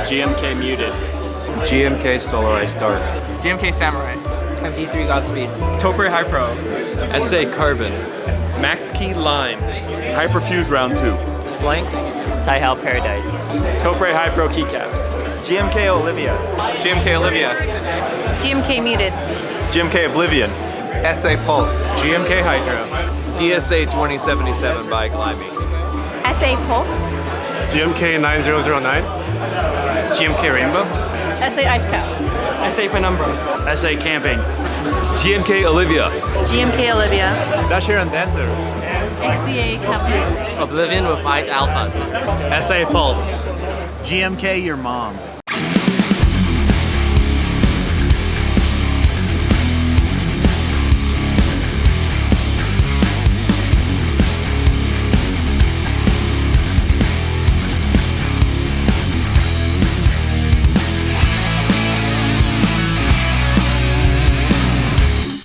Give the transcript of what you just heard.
GMK Muted. GMK Solarized Dark. GMK Samurai. MD3 Godspeed. Topre High Pro. SA Carbon. Max Key Lime. Hyperfuse Round 2. Blanks. Tai-Hal Paradise. Topre High Pro keycaps. GMK Olivia. GMK Olivia. GMK Muted. GMK Oblivion. SA Pulse. GMK Hydro. DSA 2077 by Climbing. SA Pulse. GMK 9009. GMK Rainbow. SA Ice Caps. SA Penumbra. SA Camping. GMK Olivia. GMK Olivia. Dasher and Dancer. XDA Campus. Oblivion with 5 alphas. SA Pulse. GMK Your Mom.